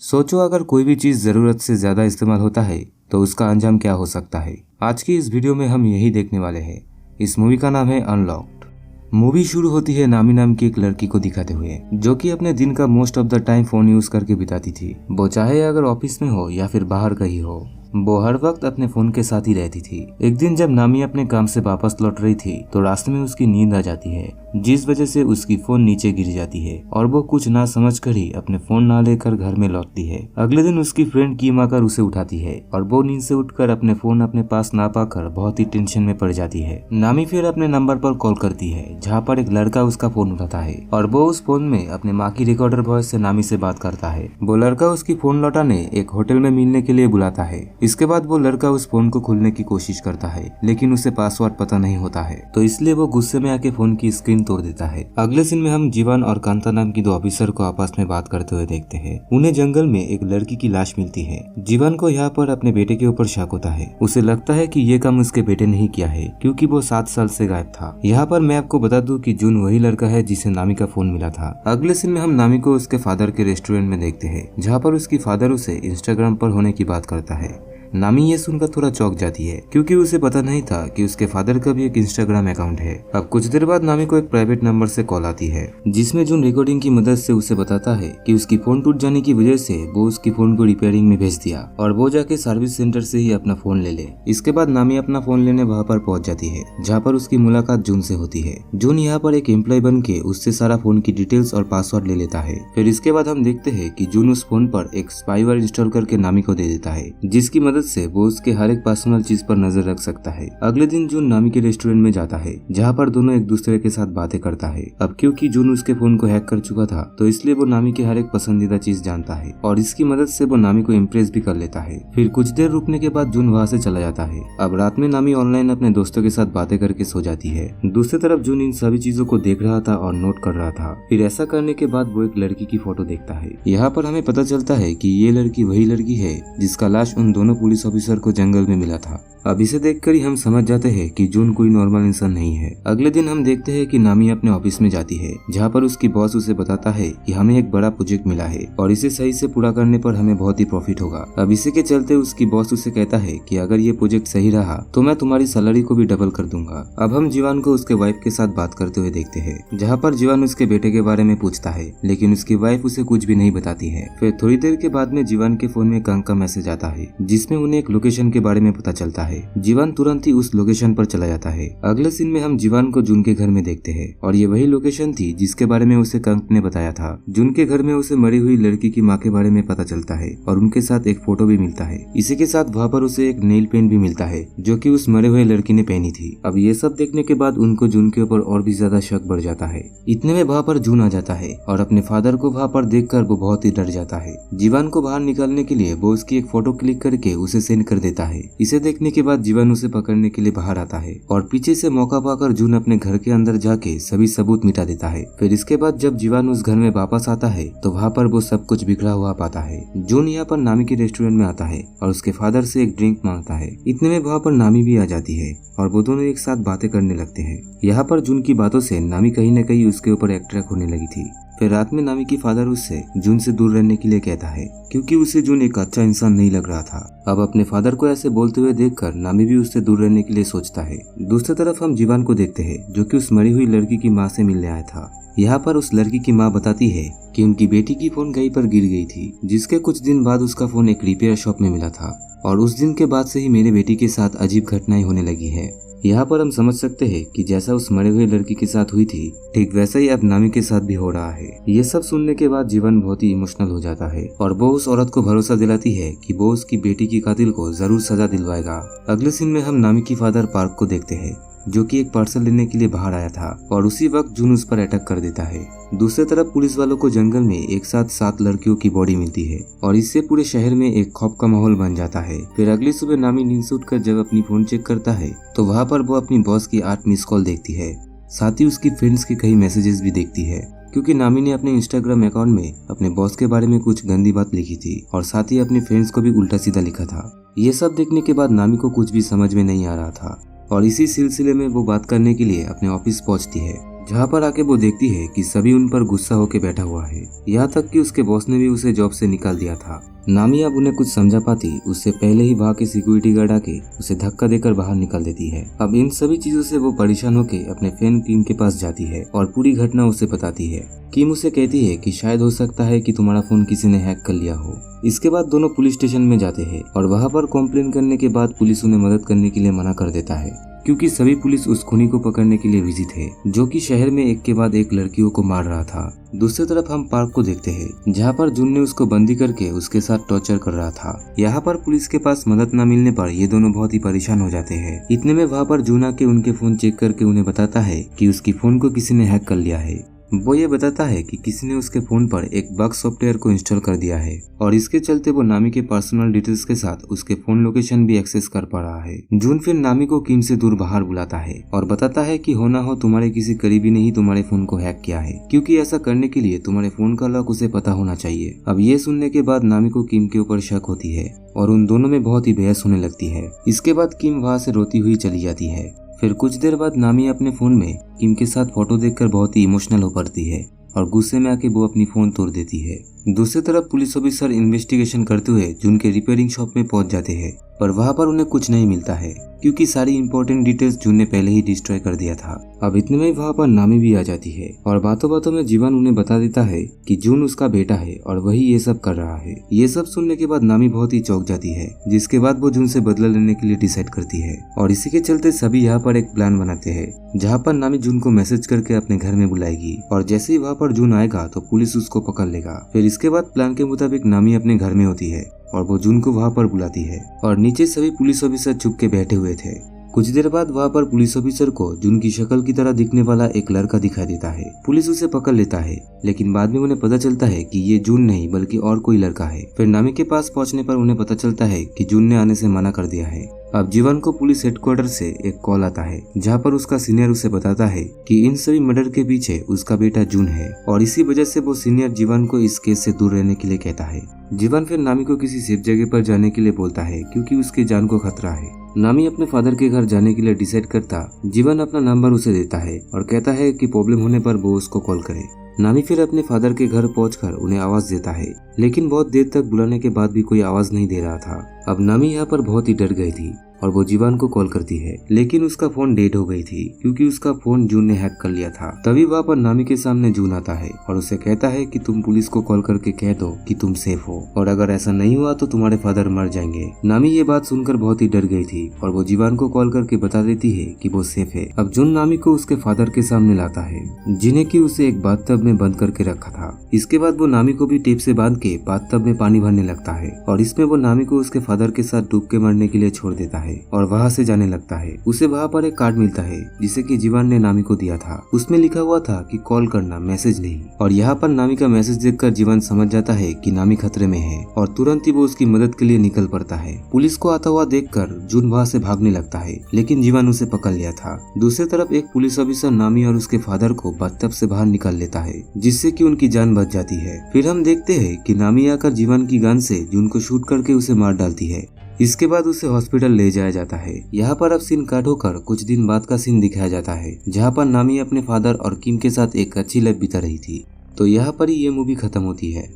सोचो अगर कोई भी चीज जरूरत से ज्यादा इस्तेमाल होता है तो उसका अंजाम क्या हो सकता है। आज की इस वीडियो में हम यही देखने वाले हैं। इस मूवी का नाम है अनलॉक्ड। मूवी शुरू होती है नामी नाम की एक लड़की को दिखाते हुए, जो कि अपने दिन का most of the time phone use करके बिताती थी। वो चाहे अगर ऑफिस में हो या फिर बाहर कहीं हो, वो हर वक्त अपने फोन के साथ ही रहती थी। एक दिन जब नामी अपने काम से वापस लौट रही थी तो रास्ते में उसकी नींद आ जाती है, जिस वजह से उसकी फोन नीचे गिर जाती है और वो कुछ ना समझ कर ही अपने फोन ना लेकर घर में लौटती है। अगले दिन उसकी फ्रेंड कीम आकर उसे उठाती है और वो नींद से उठकर अपने फोन अपने पास ना पाकर बहुत ही टेंशन में पड़ जाती है। नामी फिर अपने नंबर पर कॉल करती है, जहाँ पर एक लड़का उसका फोन उठाता है और वो उस फोन में अपने माँ की रिकॉर्डर वॉइस से नामी से बात करता है। वो लड़का उसकी फोन लौटाने एक होटल में मिलने के लिए बुलाता है। इसके बाद वो लड़का उस फोन को खोलने की कोशिश करता है, लेकिन उसे पासवर्ड पता नहीं होता है, तो इसलिए वो गुस्से में आके फोन की स्क्रीन तोड़ देता है। अगले सीन में हम जीवन और कांता नाम की दो ऑफिसर को आपस में बात करते हुए देखते हैं। उन्हें जंगल में एक लड़की की लाश मिलती है। जीवन को यहाँ पर अपने बेटे के ऊपर शक होता है। उसे लगता है कि ये काम उसके बेटे ने ही किया है, क्योंकि वो 7 साल से गायब था। यहाँ पर मैं आपको बता दूं कि जून वही लड़का है जिसे नामी का फोन मिला था। अगले सीन में हम नामी को उसके फादर के रेस्टोरेंट में देखते हैं, जहाँ पर उसकी फादर उसे इंस्टाग्राम पर होने की बात करता है। नामी ये सुनकर थोड़ा चौंक जाती है, क्योंकि उसे पता नहीं था कि उसके फादर का भी एक इंस्टाग्राम अकाउंट है। अब कुछ देर बाद नामी को एक प्राइवेट नंबर से कॉल आती है, जिसमें जून रिकॉर्डिंग की मदद से उसे बताता है कि उसकी फोन टूट जाने की वजह से वो उसकी फोन को रिपेयरिंग में भेज दिया और वो जाके सर्विस सेंटर से ही अपना फोन ले ले। इसके बाद नामी अपना फोन लेने वहाँ पर पहुँच जाती है, जहाँ पर उसकी मुलाकात जून से होती है। जून यहाँ पर एक एम्प्लॉय बन के उससे सारा फोन की डिटेल्स और पासवर्ड ले लेता है। फिर इसके बाद हम देखते हैं कि जून उस फोन पर एक स्पाईवेयर इंस्टॉल करके नामी को दे देता है, जिसकी मदद से वो उसके हर एक पर्सनल चीज पर नजर रख सकता है। अगले दिन जून नामी के रेस्टोरेंट में जाता है, जहाँ पर दोनों एक दूसरे के साथ बातें करता है। अब क्योंकि जून उसके फोन को हैक कर चुका था, तो इसलिए वो नामी की हर एक पसंदीदा चीज जानता है और इसकी मदद से वो नामी को इम्प्रेस भी कर लेता है। फिर कुछ देर रुकने के बाद जून वहाँ से चला जाता है। अब रात में नामी ऑनलाइन अपने दोस्तों के साथ बातें करके सो जाती है। दूसरी तरफ जून इन सभी चीजों को देख रहा था और नोट कर रहा था। फिर ऐसा करने के बाद वो एक लड़की की फोटो देखता है। यहाँ पर हमें पता चलता है कि ये लड़की वही लड़की है जिसका लाश उन दोनों पुलिस ऑफिसर को जंगल में मिला था। अब इसे देखकर ही हम समझ जाते हैं कि जून कोई नॉर्मल इंसान नहीं है। अगले दिन हम देखते हैं कि नामी अपने ऑफिस में जाती है, जहाँ पर उसकी बॉस उसे बताता है कि हमें एक बड़ा प्रोजेक्ट मिला है और इसे सही से पूरा करने पर हमें बहुत ही प्रॉफिट होगा। अब इसी के चलते उसकी बॉस उसे कहता है कि अगर ये प्रोजेक्ट सही रहा तो मैं तुम्हारी सैलरी को भी डबल कर दूंगा। अब हम जीवन को उसके वाइफ के साथ बात करते हुए देखते हैं, जहाँ पर जीवन उसके बेटे के बारे में पूछता है, लेकिन उसकी वाइफ उसे कुछ भी नहीं बताती है। फिर थोड़ी देर के बाद में जीवन के फोन में कंक का मैसेज आता है, जिसमें उन्हें एक लोकेशन के बारे में पता चलता है। जीवन तुरंत ही उस लोकेशन पर चला जाता है। अगले सीन में हम जीवन को जून के घर में देखते हैं और ये वही लोकेशन थी जिसके बारे में उसे कंक ने बताया था। जून के घर में उसे मरी हुई लड़की की माँ के बारे में पता चलता है और उनके साथ एक फोटो भी मिलता है। इसी के साथ वहाँ पर उसे एक नेल पेंट भी मिलता है, जो कि उस मरे हुए लड़की ने पहनी थी। अब ये सब देखने के बाद उनको जून के ऊपर और भी ज्यादा शक बढ़ जाता है। इतने में वहाँ पर जून आ जाता है और अपने फादर को वहाँ पर देखकर वो बहुत ही डर जाता है। जीवन को बाहर निकालने के लिए वो उसकी एक फोटो क्लिक करके उसे सेंड कर देता है। इसे देखने के बाद जीवन उसे पकड़ने के लिए बाहर आता है और पीछे से मौका पाकर जून अपने घर के अंदर जाके सभी सबूत मिटा देता है। फिर इसके बाद जब जीवन उस घर में वापस आता है तो वहाँ पर वो सब कुछ बिखरा हुआ पाता है। जून यहाँ पर नामी के रेस्टोरेंट में आता है और उसके फादर से एक ड्रिंक मांगता है। इतने में वहाँ पर नामी भी आ जाती है और वो दोनों एक साथ बातें करने लगते हैं। यहाँ पर जून की बातों से नामी कहीं न कहीं उसके ऊपर अट्रैक्ट होने लगी थी। फिर रात में नामी की फादर उससे जून से दूर रहने के लिए कहता है, क्योंकि उसे जून एक अच्छा इंसान नहीं लग रहा था। अब अपने फादर को ऐसे बोलते हुए देखकर नामी भी उससे दूर रहने के लिए सोचता है। दूसरी तरफ हम जीवन को देखते हैं, जो कि उस मरी हुई लड़की की माँ से मिलने आया था। यहाँ पर उस लड़की की माँ बताती है कि उनकी बेटी की फोन कहीं पर गिर गई थी, जिसके कुछ दिन बाद उसका फोन एक रिपेयर शॉप में मिला था और उस दिन के बाद से ही मेरे बेटी के साथ अजीब घटनाएं होने लगी है। यहाँ पर हम समझ सकते हैं कि जैसा उस मरे हुए लड़की के साथ हुई थी, ठीक वैसा ही अब नामी के साथ भी हो रहा है। ये सब सुनने के बाद जीवन बहुत ही इमोशनल हो जाता है और वो उस औरत को भरोसा दिलाती है कि वो उसकी बेटी की कातिल को जरूर सजा दिलवाएगा। अगले सीन में हम नामी की फादर पार्क को देखते हैं, जो कि एक पार्सल लेने के लिए बाहर आया था और उसी वक्त जून उस पर अटैक कर देता है। दूसरी तरफ पुलिस वालों को जंगल में एक साथ 7 लड़कियों की बॉडी मिलती है और इससे पूरे शहर में एक खौफ का माहौल बन जाता है। फिर अगली सुबह नामी नींद से उठकर जब अपनी फोन चेक करता है तो वहाँ पर वो अपनी बॉस की 8 मिस कॉल देखती है। साथ ही उसकी फ्रेंड्स के कई मैसेजेस भी देखती है, क्योंकि नामी ने अपने इंस्टाग्राम अकाउंट में अपने बॉस के बारे में कुछ गंदी बात लिखी थी और साथ ही अपनी फ्रेंड्स को भी उल्टा सीधा लिखा था। ये सब देखने के बाद नामी को कुछ भी समझ में नहीं आ रहा था और इसी सिलसिले में वो बात करने के लिए अपने ऑफिस पहुंचती है, जहाँ पर आके वो देखती है कि सभी उन पर गुस्सा होके बैठा हुआ है, यहाँ तक कि उसके बॉस ने भी उसे जॉब से निकाल दिया था। नामी अब उन्हें कुछ समझा पाती उससे पहले ही वहाँ के सिक्योरिटी गार्ड आके उसे धक्का देकर बाहर निकाल देती है। अब इन सभी चीजों से वो परेशान होके अपने फ्रेंड किम के पास जाती है और पूरी घटना उसे बताती है। किम उसे कहती है कि शायद हो सकता है कि तुम्हारा फोन किसी ने हैक कर लिया हो। इसके बाद दोनों पुलिस स्टेशन में जाते हैं और वहाँ पर कंप्लेन करने के बाद पुलिस उन्हें मदद करने के लिए मना कर देता है, क्योंकि सभी पुलिस उस खूनी को पकड़ने के लिए बिजी थे जो कि शहर में एक के बाद एक लड़कियों को मार रहा था। दूसरी तरफ हम पार्क को देखते हैं जहाँ पर जून ने उसको बंदी करके उसके साथ टॉर्चर कर रहा था। यहाँ पर पुलिस के पास मदद न मिलने पर ये दोनों बहुत ही परेशान हो जाते हैं। इतने में वहाँ पर जून आके उनके फोन चेक करके उन्हें बताता है कि उसकी फोन को किसी ने हैक कर लिया है। वो ये बताता है कि किसी ने उसके फोन पर एक बग सॉफ्टवेयर को इंस्टॉल कर दिया है और इसके चलते वो नामी के पर्सनल डिटेल्स के साथ उसके फोन लोकेशन भी एक्सेस कर पा रहा है। जून फिर नामी को किम से दूर बाहर बुलाता है और बताता है कि हो ना हो तुम्हारे किसी करीबी ने ही तुम्हारे फोन को हैक किया है, क्योंकि ऐसा करने के लिए तुम्हारे फोन का लॉक उसे पता होना चाहिए। अब ये सुनने के बाद नामी को किम के ऊपर शक होती है और उन दोनों में बहुत ही बहस होने लगती है। इसके बाद किम वहाँ से रोती हुई चली जाती है। फिर कुछ देर बाद नामी अपने फोन में किम के साथ फोटो देखकर बहुत ही इमोशनल हो पड़ती है और गुस्से में आके वो अपनी फोन तोड़ देती है। दूसरी तरफ पुलिस ऑफिसर इन्वेस्टिगेशन करते हुए जून के रिपेयरिंग शॉप में पहुंच जाते हैं, पर वहां पर उन्हें कुछ नहीं मिलता है क्योंकि सारी इंपॉर्टेंट डिटेल्स जून ने पहले ही डिस्ट्रॉय कर दिया था। अब इतने में वहां पर नामी भी आ जाती है और बातों बातों में जीवन उन्हें बता देता है कि जून उसका बेटा है और वही ये सब कर रहा है। ये सब सुनने के बाद नामी बहुत ही चौंक जाती है, जिसके बाद वो जून से बदला लेने के लिए डिसाइड करती है और इसी के चलते सभी यहाँ पर एक प्लान बनाते हैं जहाँ पर नामी जून को मैसेज करके अपने घर में बुलाएगी और जैसे ही वहाँ पर जून आएगा तो पुलिस उसको पकड़ लेगा। फिर इसके बाद प्लान के मुताबिक नामी अपने घर में होती है और वो जून को वहाँ पर बुलाती है और नीचे सभी पुलिस ऑफिसर चुप के बैठे हुए थे। कुछ देर बाद वहाँ पर पुलिस ऑफिसर को जून की शक्ल की तरह दिखने वाला एक लड़का दिखाई देता है। पुलिस उसे पकड़ लेता है, लेकिन बाद में उन्हें पता चलता है कि ये जून नहीं बल्कि और कोई लड़का है। फिर नामी के पास पहुंचने पर उन्हें पता चलता है कि जून ने आने से मना कर दिया है। अब जीवन को पुलिस हेडक्वार्टर से एक कॉल आता है जहाँ पर उसका सीनियर उसे बताता है कि इन सभी मर्डर के पीछे उसका बेटा जून है और इसी वजह से वो सीनियर जीवन को इस केस से दूर रहने के लिए कहता है। जीवन फिर नामी को किसी सेफ जगह पर जाने के लिए बोलता है क्योंकि उसकी जान को खतरा है। नामी अपने फादर के घर जाने के लिए डिसाइड करता जीवन अपना नंबर उसे देता है और कहता है कि प्रॉब्लम होने पर वो उसको कॉल करे। नामी फिर अपने फादर के घर पहुंचकर उन्हें आवाज देता है, लेकिन बहुत देर तक बुलाने के बाद भी कोई आवाज नहीं दे रहा था। अब नामी यहाँ पर बहुत ही डर गई थी और वो जीवन को कॉल करती है, लेकिन उसका फोन डेड हो गई थी क्योंकि उसका फोन जून ने हैक कर लिया था। तभी वहाँ पर नामी के सामने जून आता है और उसे कहता है कि तुम पुलिस को कॉल करके कह दो कि तुम सेफ हो और अगर ऐसा नहीं हुआ तो तुम्हारे फादर मर जाएंगे। नामी ये बात सुनकर बहुत ही डर गई थी और वो जीवन को कॉल करके बता देती है कि वो सेफ है। अब जून नामी को उसके फादर के सामने लाता है जिन्हें की उसे एक बाथटब में बंद करके रखा था। इसके बाद वो नामी को भी टेप से बांध के बाथटब में पानी भरने लगता है और इसमें वो नामी को उसके फादर के साथ डूब के मरने के लिए छोड़ देता है और वहाँ से जाने लगता है। उसे वहाँ पर एक कार्ड मिलता है जिसे कि जीवन ने नामी को दिया था। उसमें लिखा हुआ था कि कॉल करना, मैसेज नहीं। और यहाँ पर नामी का मैसेज देखकर जीवन समझ जाता है कि नामी खतरे में है और तुरंत ही वो उसकी मदद के लिए निकल पड़ता है। पुलिस को आता हुआ देखकर जून वहाँ से भागने लगता है, लेकिन जीवन उसे पकड़ लिया था। दूसरी तरफ एक पुलिस ऑफिसर नामी और उसके फादर को बाथटब से बाहर निकाल लेता है, जिससे कि उनकी जान बच जाती है। फिर हम देखते हैं कि नामी आकर जीवन की गन से जून को शूट करके उसे मार डालती है। इसके बाद उसे हॉस्पिटल ले जाया जाता है। यहाँ पर अब सीन कट होकर कुछ दिन बाद का सीन दिखाया जाता है जहाँ पर नामी अपने फादर और किम के साथ एक अच्छी लाइफ बिता रही थी। तो यहाँ पर ही ये मूवी खत्म होती है।